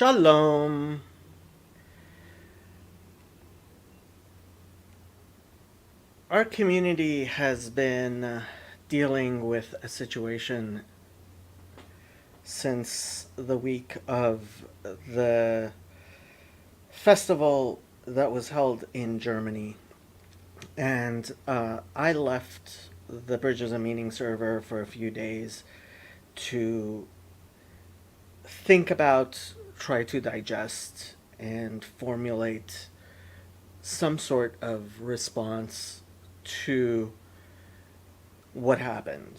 Shalom. Our community has been dealing with a situation since the week of the festival that was held in Germany. And I left the Bridges and Meaning server for a few days to think about, try to digest, and formulate some sort of response to what happened.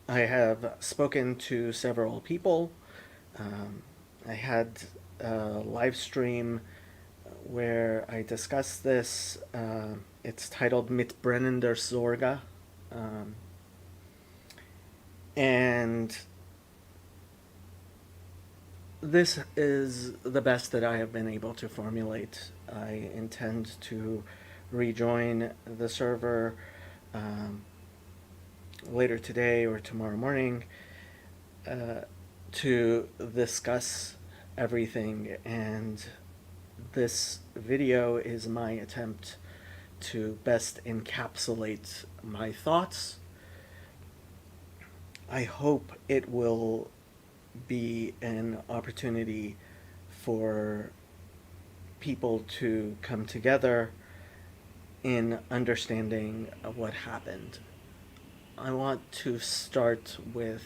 I have spoken to several people. I had a live stream where I discussed this. It's titled Mit brennender Sorge. And this is the best that I have been able to formulate. I intend to rejoin the server later today or tomorrow morning to discuss everything, and this video is my attempt to best encapsulate my thoughts. I hope it will be an opportunity for people to come together in understanding what happened. I want to start with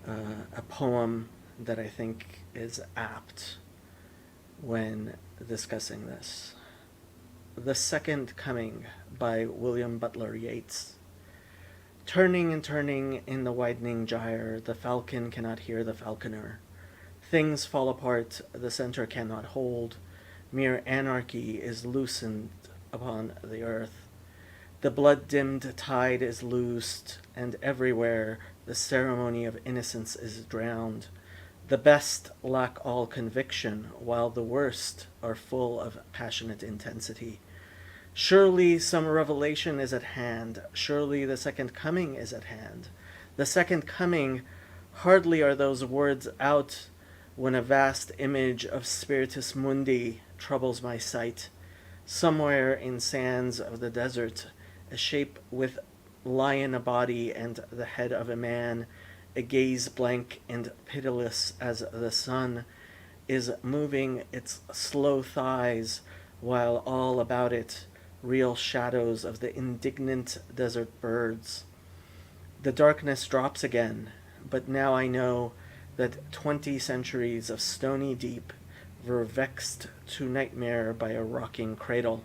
a poem that I think is apt when discussing this. The Second Coming by William Butler Yeats. Turning and turning in the widening gyre, the falcon cannot hear the falconer. Things fall apart, the center cannot hold. Mere anarchy is loosened upon the earth. The blood-dimmed tide is loosed, and everywhere the ceremony of innocence is drowned. The best lack all conviction, while the worst are full of passionate intensity. Surely some revelation is at hand. Surely the second coming is at hand. The second coming, hardly are those words out when a vast image of Spiritus Mundi troubles my sight. Somewhere in sands of the desert, a shape with lion a body and the head of a man, a gaze blank and pitiless as the sun, is moving its slow thighs, while all about it real shadows of the indignant desert birds. The darkness drops again, but now I know that 20 centuries of stony deep were vexed to nightmare by a rocking cradle.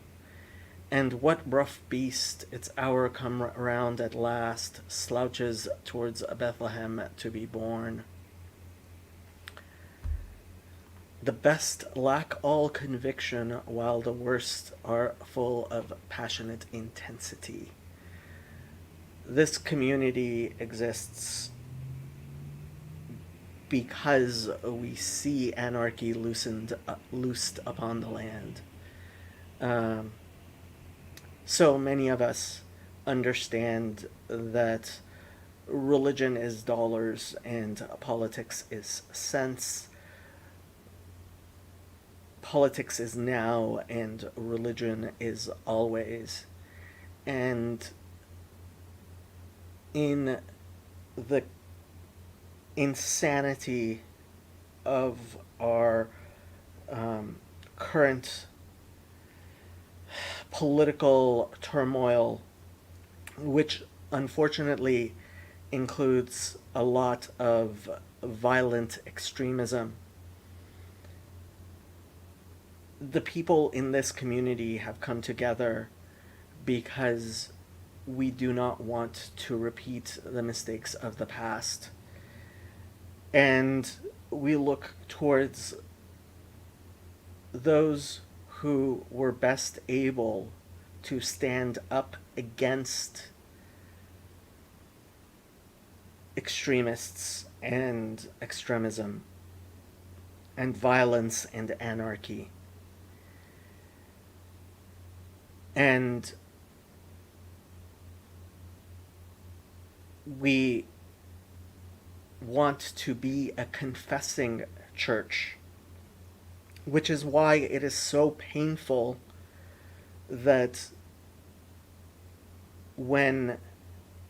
And what rough beast, its hour come round at last, slouches towards Bethlehem to be born? The best lack all conviction, while the worst are full of passionate intensity. This community exists because we see anarchy loosed upon the land. So many of us understand that religion is dollars and politics is cents. Politics is now and religion is always. And in the insanity of our current political turmoil, which unfortunately includes a lot of violent extremism, the people in this community have come together because we do not want to repeat the mistakes of the past. And we look towards those who were best able to stand up against extremists and extremism and violence and anarchy. And we want to be a confessing church, which is why it is so painful that when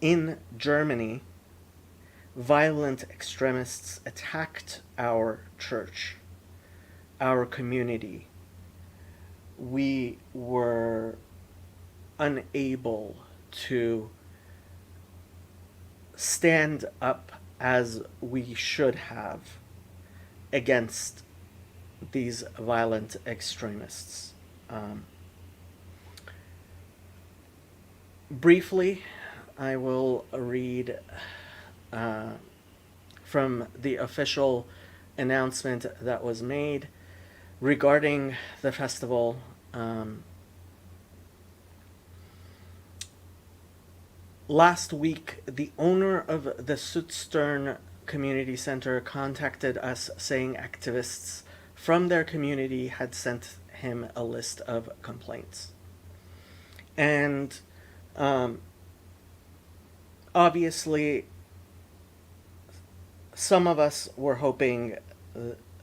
in Germany violent extremists attacked our church, our community, we were unable to stand up as we should have against these violent extremists. Briefly, I will read from the official announcement that was made regarding the festival. Last week, the owner of the Südstern Community Center contacted us saying activists from their community had sent him a list of complaints. And obviously, some of us were hoping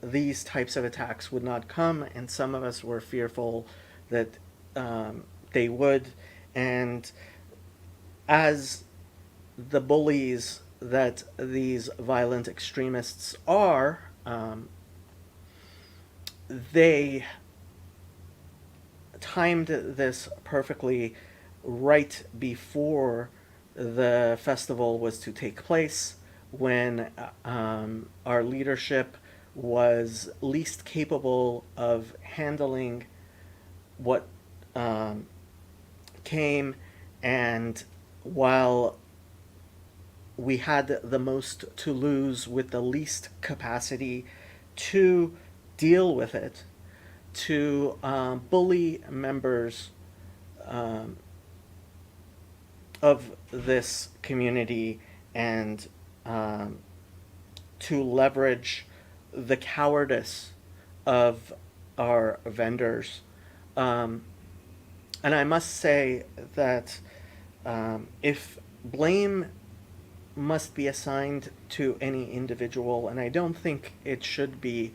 these types of attacks would not come, and some of us were fearful that they would. And as the bullies that these violent extremists are, they timed this perfectly right before the festival was to take place, when our leadership was least capable of handling what came, and while we had the most to lose with the least capacity to deal with it, to bully members of this community and to leverage the cowardice of our vendors. And I must say that if blame must be assigned to any individual, and I don't think it should be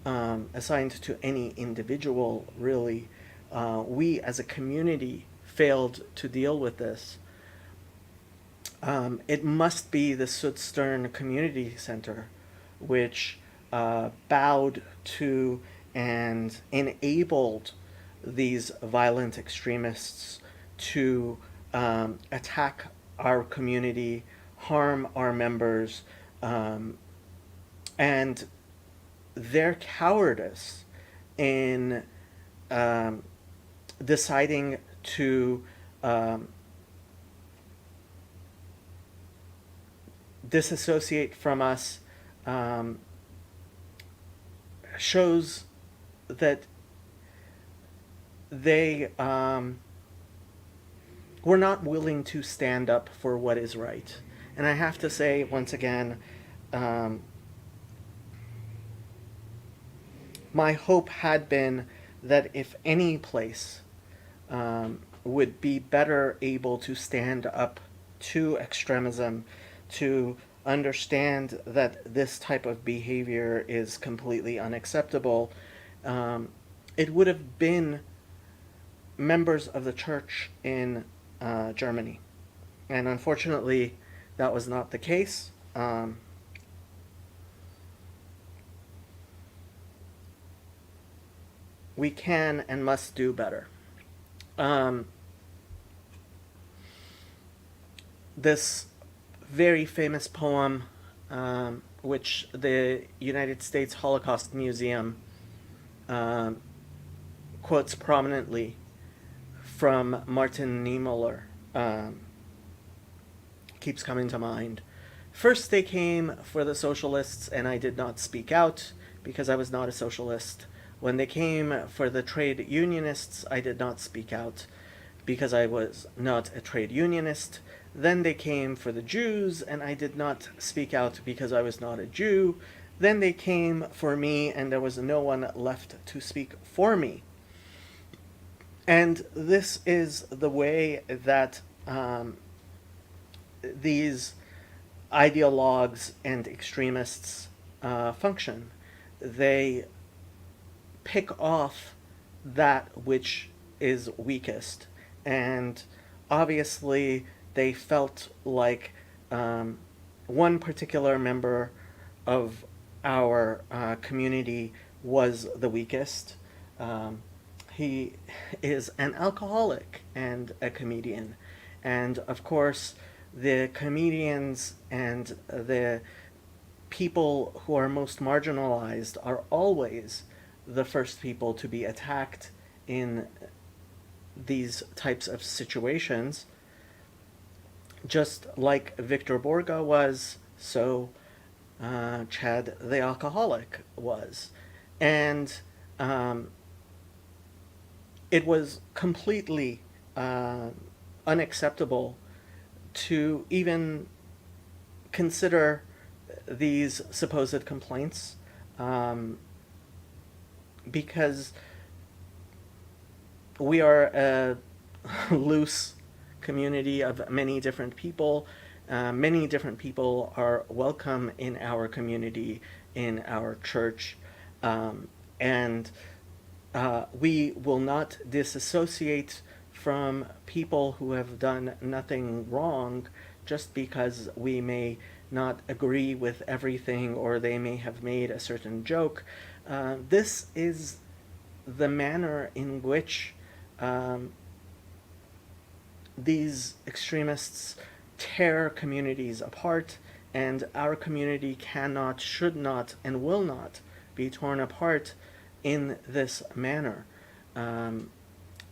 assigned to any individual, really, we as a community failed to deal with this. It must be the Südstern Community Center, which bowed to and enabled these violent extremists to attack our community, harm our members, and their cowardice in deciding to disassociate from us shows that they were not willing to stand up for what is right. And I have to say, once again, my hope had been that if any place would be better able to stand up to extremism, to understand that this type of behavior is completely unacceptable, it would have been members of the church in Germany. And unfortunately, that was not the case. We can and must do better. This very famous poem, which the United States Holocaust Museum quotes prominently from Martin Niemöller, keeps coming to mind. First they came for the socialists, and I did not speak out because I was not a socialist. When they came for the trade unionists, I did not speak out because I was not a trade unionist. Then they came for the Jews, and I did not speak out because I was not a Jew. Then they came for me, and there was no one left to speak for me. And this is the way that these ideologues and extremists function. they pick off that which is weakest. And obviously, they felt like one particular member of our community was the weakest. Um, he is an alcoholic and a comedian. And of course, the comedians and the people who are most marginalized are always the first people to be attacked in these types of situations. Just like Victor Borga was, so Chad the alcoholic was. And um, it was completely unacceptable to even consider these supposed complaints, um, because we are a loose community of many different people. Many different people are welcome in our community, in our church, and we will not disassociate from people who have done nothing wrong just because we may not agree with everything or they may have made a certain joke. This is the manner in which these extremists tear communities apart, and our community cannot, should not, and will not be torn apart in this manner.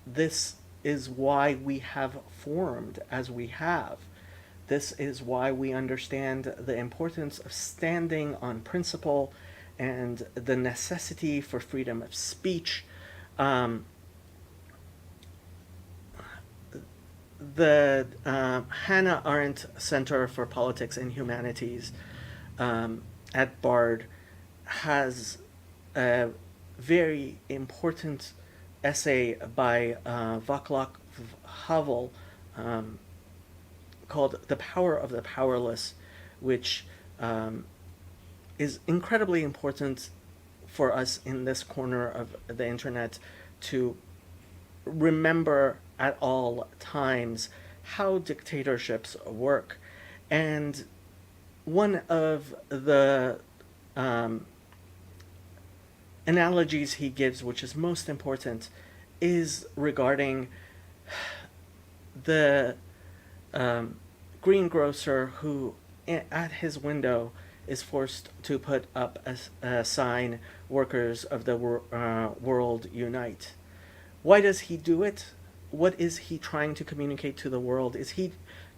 This is why we have formed as we have. This is why we understand the importance of standing on principle and the necessity for freedom of speech. The Hannah Arendt Center for Politics and Humanities at Bard has a very important essay by Václav Havel called "The Power of the Powerless," which is incredibly important for us in this corner of the internet to remember at all times how dictatorships work. And one of the analogies he gives, which is most important, is regarding the greengrocer who, at his window, is forced to put up a sign, "Workers of the world unite." Why does he do it? What is he trying to communicate to the world? Is he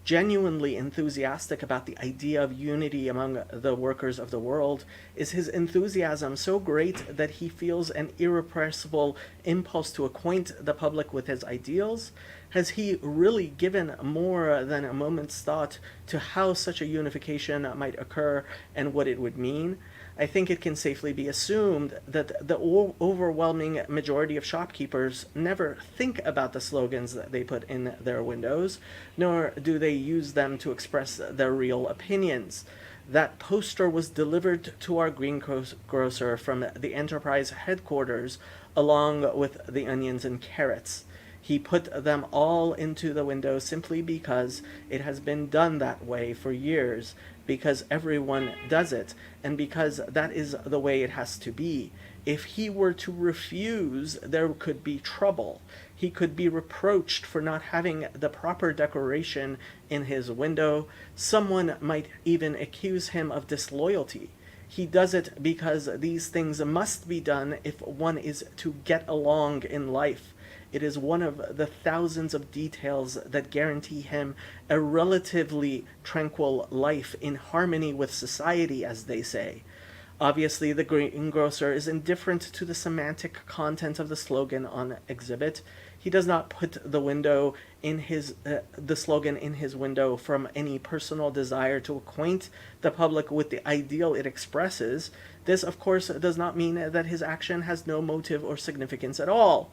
genuinely enthusiastic about the idea of unity among the workers of the world? Is his enthusiasm so great that he feels an irrepressible impulse to acquaint the public with his ideals? Has he really given more than a moment's thought to how such a unification might occur and what it would mean? I think it can safely be assumed that the overwhelming majority of shopkeepers never think about the slogans that they put in their windows, nor do they use them to express their real opinions. That poster was delivered to our greengrocer from the enterprise headquarters along with the onions and carrots. He put them all into the window simply because it has been done that way for years, because everyone does it, and because that is the way it has to be. If he were to refuse, there could be trouble. He could be reproached for not having the proper decoration in his window. Someone might even accuse him of disloyalty. He does it because these things must be done if one is to get along in life. It is one of the thousands of details that guarantee him a relatively tranquil life in harmony with society, as they say. Obviously, the greengrocer is indifferent to the semantic content of the slogan on exhibit. He does not put the slogan in his window from any personal desire to acquaint the public with the ideal it expresses. This, of course, does not mean that his action has no motive or significance at all,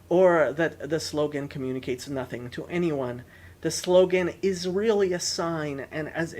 or that the slogan communicates nothing to anyone. The slogan is really a sign, and as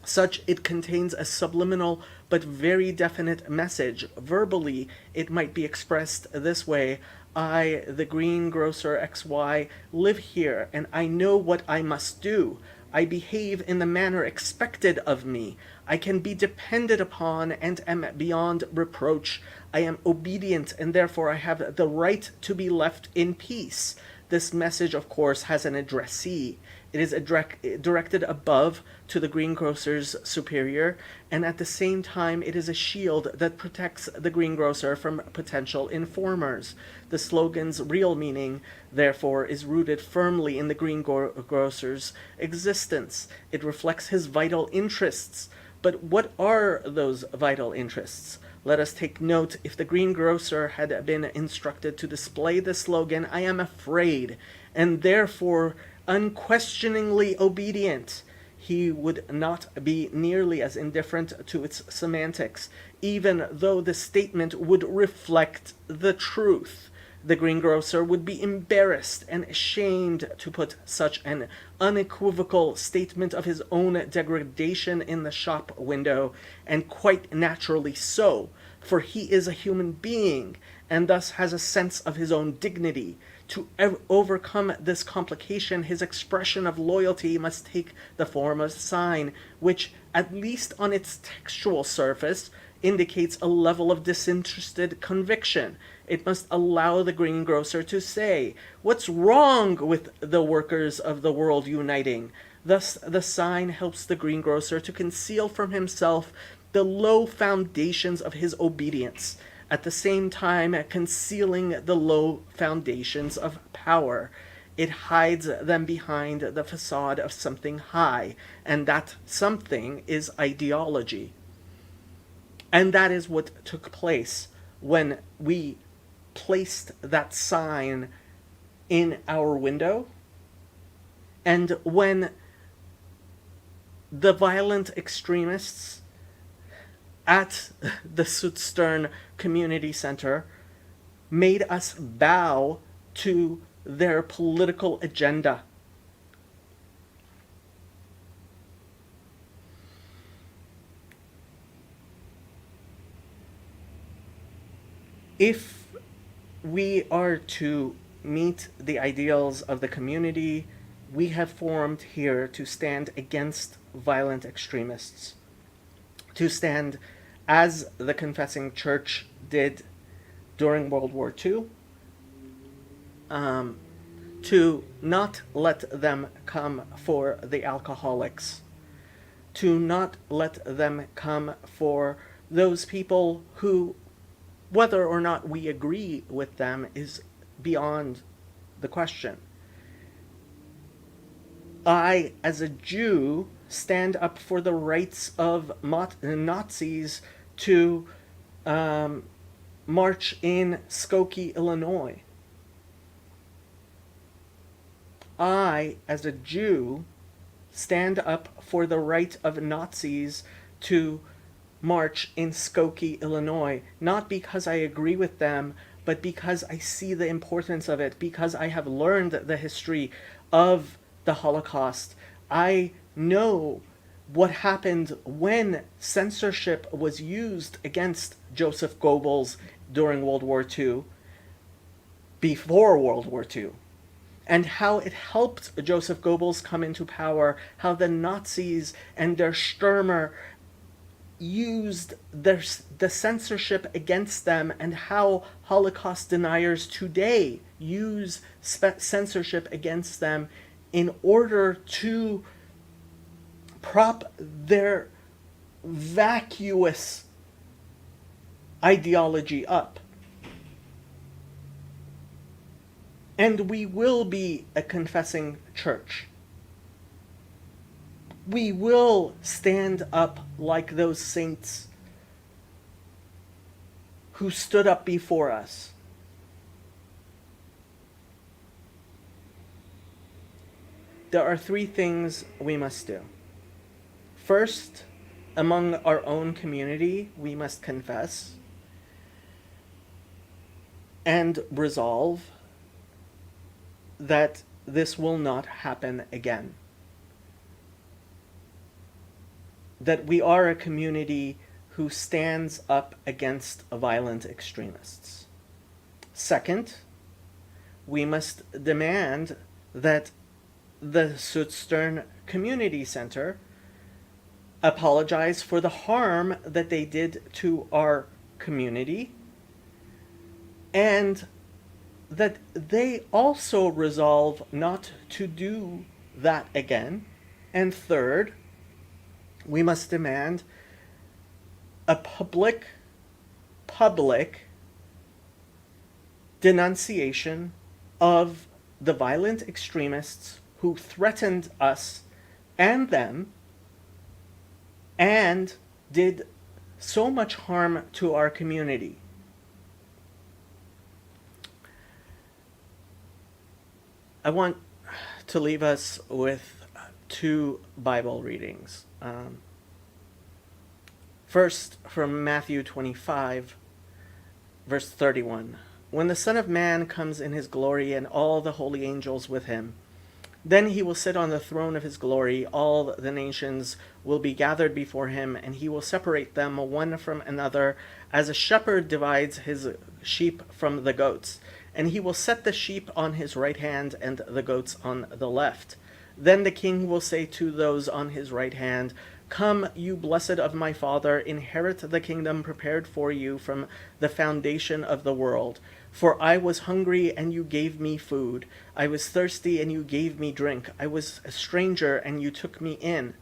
such, it contains a subliminal but very definite message. Verbally, it might be expressed this way: I, the greengrocer XY, live here, and I know what I must do. I behave in the manner expected of me. I can be depended upon and am beyond reproach. I am obedient, and therefore I have the right to be left in peace. This message, of course, has an addressee. It is directed above to the greengrocer's superior, and at the same time it is a shield that protects the greengrocer from potential informers. The slogan's real meaning, therefore, is rooted firmly in the greengrocer's existence. It reflects his vital interests. But what are those vital interests? Let us take note. If the greengrocer had been instructed to display the slogan, I am afraid, and therefore unquestioningly obedient, he would not be nearly as indifferent to its semantics, even though the statement would reflect the truth. The greengrocer would be embarrassed and ashamed to put such an unequivocal statement of his own degradation in the shop window, and quite naturally so, for he is a human being, and thus has a sense of his own dignity. To overcome this complication, his expression of loyalty must take the form of a sign, which, at least on its textual surface, indicates a level of disinterested conviction. It must allow the greengrocer to say, "What's wrong with the workers of the world uniting?" Thus, the sign helps the greengrocer to conceal from himself the low foundations of his obedience, at the same time concealing the low foundations of power. It hides them behind the facade of something high, and that something is ideology. And that is what took place when we placed that sign in our window, and when the violent extremists at the Südstern Community Center made us bow to their political agenda. If we are to meet the ideals of the community, we have formed here to stand against violent extremists, to stand as the Confessing Church did during World War II, to not let them come for the alcoholics, to not let them come for those people who, whether or not we agree with them, is beyond the question. I, as a Jew, stand up for the rights of Nazis to march in Skokie, Illinois. I, as a Jew, stand up for the right of Nazis to march in Skokie, Illinois, not because I agree with them, but because I see the importance of it, because I have learned the history of the Holocaust. I know what happened when censorship was used against Joseph Goebbels during World War II, before World War II, and how it helped Joseph Goebbels come into power, how the Nazis and their Stürmer used the censorship against them, and how Holocaust deniers today use censorship against them in order to prop their vacuous ideology up. And we will be a confessing church. We will stand up like those saints who stood up before us. There are three things we must do. First, among our own community, we must confess and resolve that this will not happen again. That we are a community who stands up against violent extremists. Second, we must demand that the Südstern Community Center apologize for the harm that they did to our community, and that they also resolve not to do that again. And third, we must demand a public denunciation of the violent extremists who threatened us and them and did so much harm to our community. I want to leave us with two Bible readings. First, from Matthew 25, verse 31. When the Son of Man comes in his glory and all the holy angels with him, then he will sit on the throne of his glory. All the nations will be gathered before him, and he will separate them one from another, as a shepherd divides his sheep from the goats. And he will set the sheep on his right hand and the goats on the left. Then the king will say to those on his right hand, "Come, you blessed of my Father, inherit the kingdom prepared for you from the foundation of the world. For I was hungry, and you gave me food. I was thirsty, and you gave me drink. I was a stranger, and you took me in.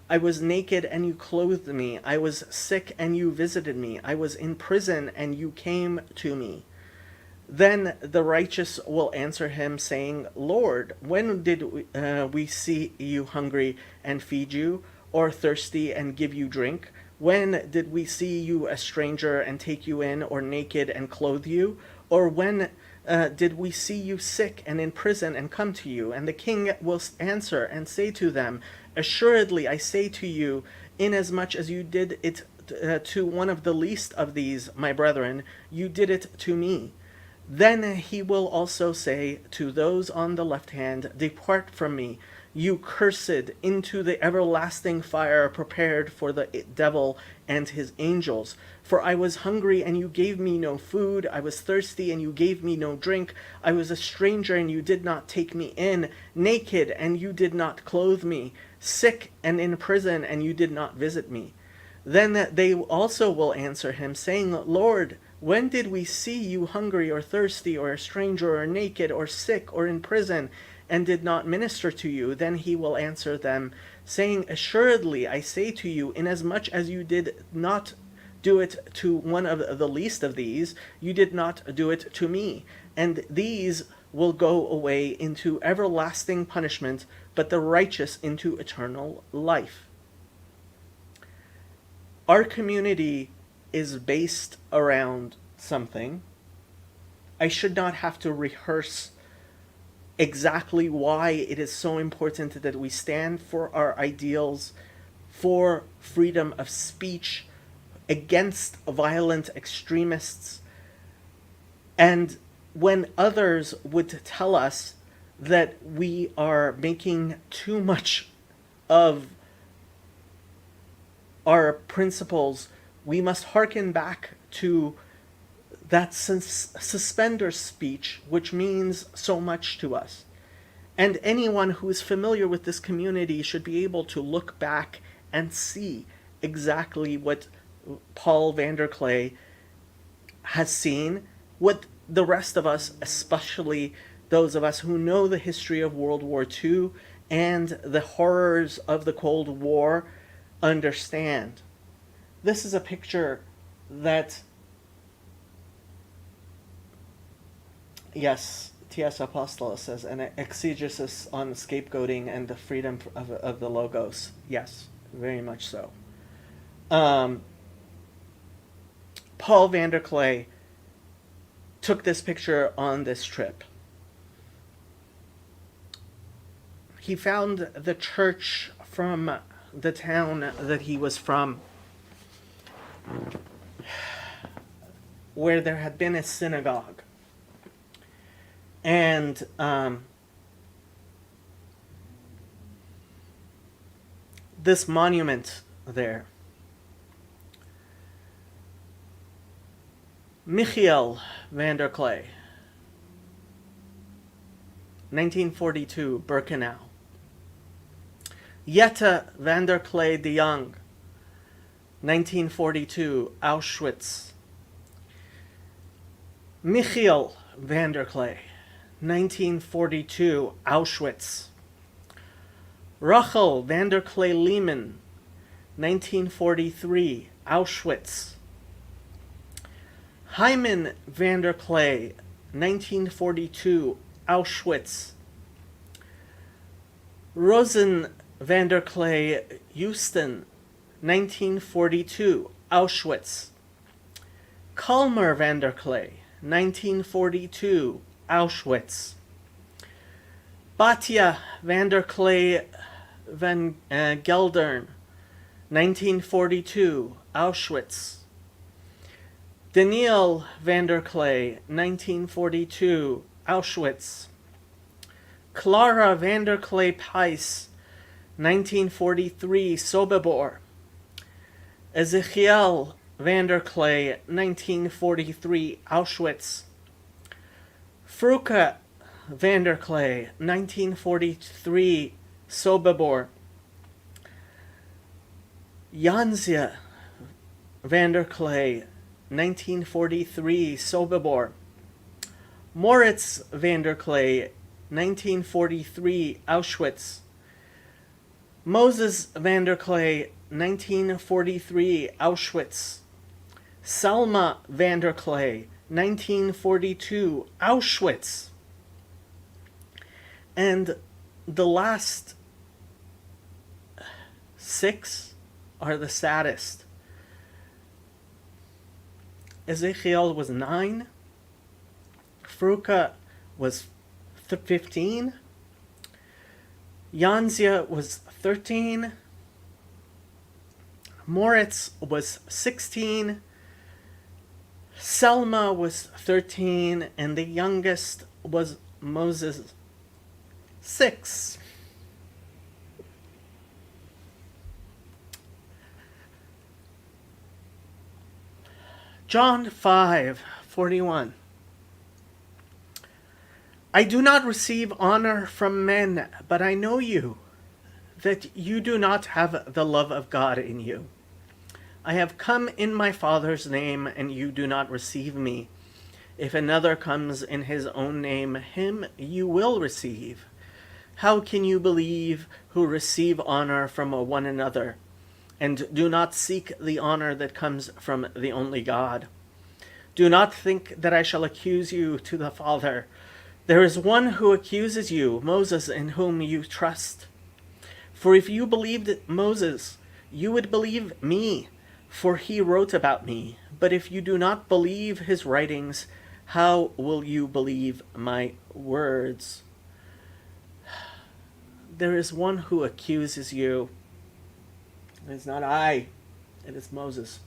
I was naked, and you clothed me. I was sick, and you visited me. I was in prison, and you came to me." Then the righteous will answer him, saying, "Lord, when did we see you hungry and feed you, or thirsty and give you drink? When did we see you a stranger and take you in, or naked and clothe you? Or when did we see you sick and in prison and come to you?" And the king will answer and say to them, "Assuredly, I say to you, inasmuch as you did it to one of the least of these, my brethren, you did it to me." Then he will also say to those on the left hand, "Depart from me, you cursed, into the everlasting fire prepared for the devil and his angels. For I was hungry, and you gave me no food. I was thirsty, and you gave me no drink. I was a stranger, and you did not take me in. Naked, and you did not clothe me. Sick and in prison, and you did not visit me." Then they also will answer him, saying, "Lord, when did we see you hungry or thirsty or a stranger or naked or sick or in prison and did not minister to you?" Then he will answer them, saying, "Assuredly, I say to you, inasmuch as you did not do it to one of the least of these, you did not do it to me. And these will go away into everlasting punishment, but the righteous into eternal life." Our community is based around something. I should not have to rehearse exactly why it is so important that we stand for our ideals, for freedom of speech, against violent extremists. And when others would tell us that we are making too much of our principles, we must hearken back to that suspender speech, which means so much to us. And anyone who is familiar with this community should be able to look back and see exactly what Paul Vanderklay has seen, what the rest of us, especially those of us who know the history of World War II and the horrors of the Cold War, understand. This is a picture that, yes, T.S. Apostolos says, an exegesis on scapegoating and the freedom of the Logos. Yes, very much so. Paul Vanderklay took this picture on this trip. He found the church from the town that he was from, where there had been a synagogue. And this monument there Michiel van der Klee, 1942, Birkenau. Jette van der Klee de Jong, 1942, Auschwitz. Michiel van der Klee, 1942, Auschwitz. Rachel van der Klee Lehman, 1943, Auschwitz. Hyman van der Klee, 1942, Auschwitz. Rosen van der Klee Houston, 1942, Auschwitz. Kalmer van der Klee, 1942, Auschwitz. Batya van der Klee van Geldern, 1942, Auschwitz. Daniel van der Klee, 1942, Auschwitz. Clara van der Klee Pijs, 1943, Sobibor. Ezekiel van der Klee, 1943, Auschwitz. Fruka van der Klee, 1943, Sobibor. Janzia van der Klee, 1943, Sobibor. Moritz van der Klee, 1943, Auschwitz. Moses van der Klee, 1943, Auschwitz. Salma van der Klee, 1942, Auschwitz. And the last 6 are the saddest. Ezekiel was 9. Fruka was 15. Janzia was 13. Moritz was 16. Selma was 13. And the youngest was Moses, 6. John 5:41. I do not receive honor from men, but I know you, that you do not have the love of God in you. I have come in my Father's name, and you do not receive me. If another comes in his own name, him you will receive. How can you believe who receive honor from one another, and do not seek the honor that comes from the only God? Do not think that I shall accuse you to the Father. There is one who accuses you, Moses, in whom you trust. For if you believed Moses, you would believe me, for he wrote about me. But if you do not believe his writings, how will you believe my words? There is one who accuses you. It is not I, it is Moses.